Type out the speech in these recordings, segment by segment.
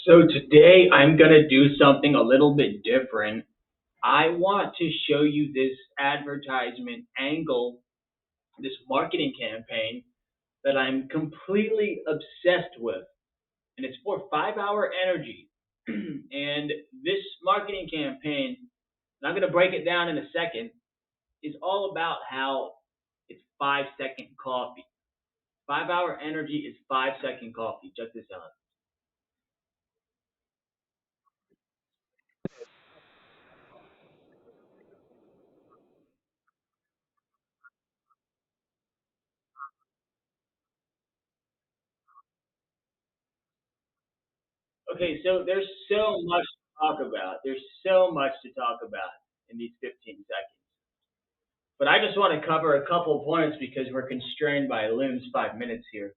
So today I'm going to do something a little bit different. I want to show you this advertisement angle, this marketing campaign that I'm completely obsessed with. And it's for 5 Hour Energy. And this marketing campaign, and I'm going to break it down in a second, is all about how it's 5 second coffee. 5 Hour Energy is 5 second coffee. Check this out. Okay, so there's so much to talk about. There's so much to talk about in these 15 seconds. But I just want to cover a couple points because we're constrained by Loon's 5 minutes here.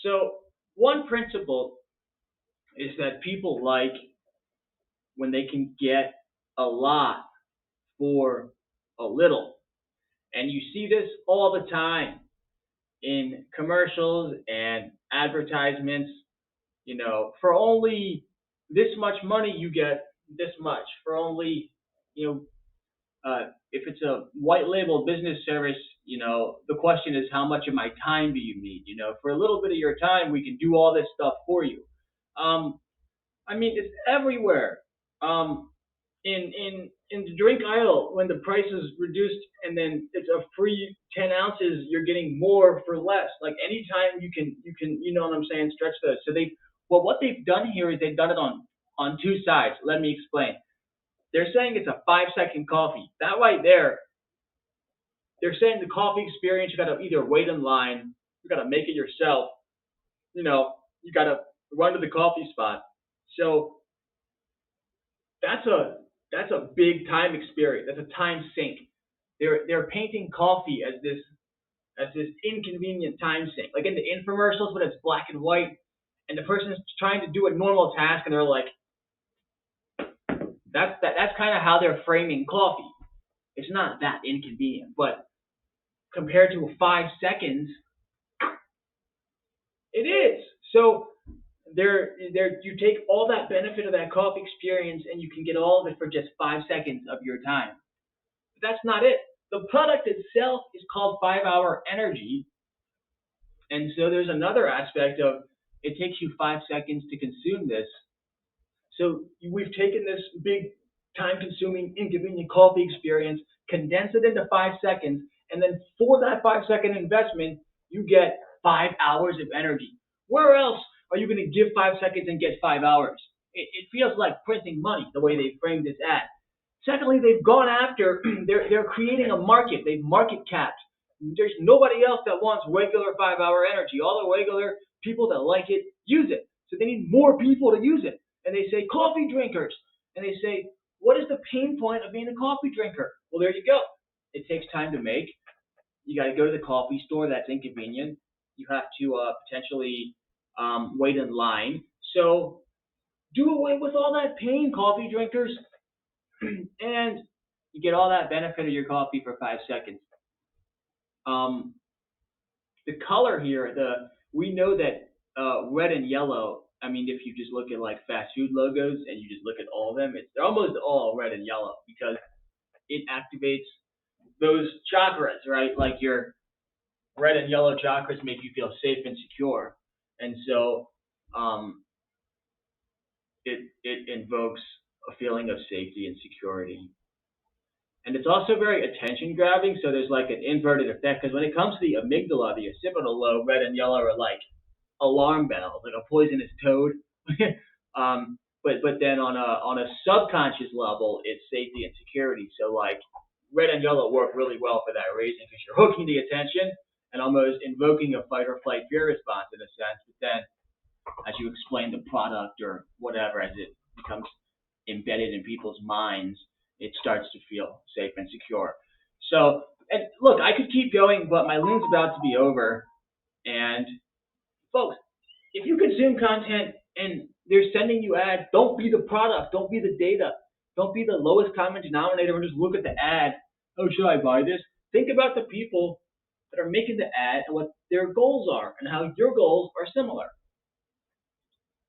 So, one principle is that people like when they can get a lot for a little. And you see this all the time in commercials and advertisements. For only this much money, you get this much. For only, you if it's a white label business service, the question is how much of my time do you need? For a little bit of your time, we can do all this stuff for you. Um, I mean, it's everywhere. Um, in the drink aisle, when the price is reduced and then it's a free 10 ounces, you're getting more for less. Like anytime you can, what I'm saying, stretch those. So what they've done here is they've done it on two sides. Let me explain. They're saying it's a 5 second coffee. That right there, they're saying the coffee experience, you got to either wait in line, you got to make it yourself, you got to run to the coffee spot. So that's a that's a big time experience. That's a time sink. They're painting coffee as this inconvenient time sink. Like in the infomercials when it's black and white and the person's trying to do a normal task and they're like, that's kind of how they're framing coffee. It's not that inconvenient, but compared to 5 seconds, it is. So you take all that benefit of that coffee experience and you can get all of it for just 5 seconds of your time. But that's not it. The product itself is called 5 Hour Energy, and so there's another aspect of it takes you 5 seconds to consume this. So we've taken this big time-consuming, inconvenient coffee experience, condensed it into 5 seconds, and then for that 5 second investment, you get 5 hours of energy. Where else are you going to give 5 seconds and get 5 hours? It feels like printing money the way they framed this ad. Secondly, they've gone after, they're creating a market. They've market capped. There's nobody else that wants regular 5 Hour Energy. All the regular people that like it use it. So they need more people to use it. And they say coffee drinkers. And they say, what is the pain point of being a coffee drinker? Well, there you go. It takes time to make. You got to go to the coffee store. That's inconvenient. You have to potentially wait in line. So do away with all that pain, coffee drinkers, and you get all that benefit of your coffee for 5 seconds. Um, the color here, we know that red and yellow. I mean, if you just look at like fast food logos and you just look at all of them, they're almost all red and yellow because it activates those chakras, right? Like your red and yellow chakras make you feel safe and secure, and so um, it invokes a feeling of safety and security. And it's also very attention grabbing, so there's like an inverted effect because when it comes to the amygdala, the occipital lobe, red and yellow are like alarm bells, like a poisonous toad. But then on a subconscious level, it's safety and security. So like red and yellow work really well for that reason because you're hooking the attention and almost invoking a fight or flight fear response in a sense. But then as you explain the product or whatever, as it becomes embedded in people's minds, it starts to feel safe and secure. So, and look, I could keep going, but my loon's about to be over. And folks, if you consume content and they're sending you ads, don't be the product, don't be the data, don't be the lowest common denominator and just look at the ad. Oh, should I buy this? Think about the people that are making the ad and what their goals are and how your goals are similar.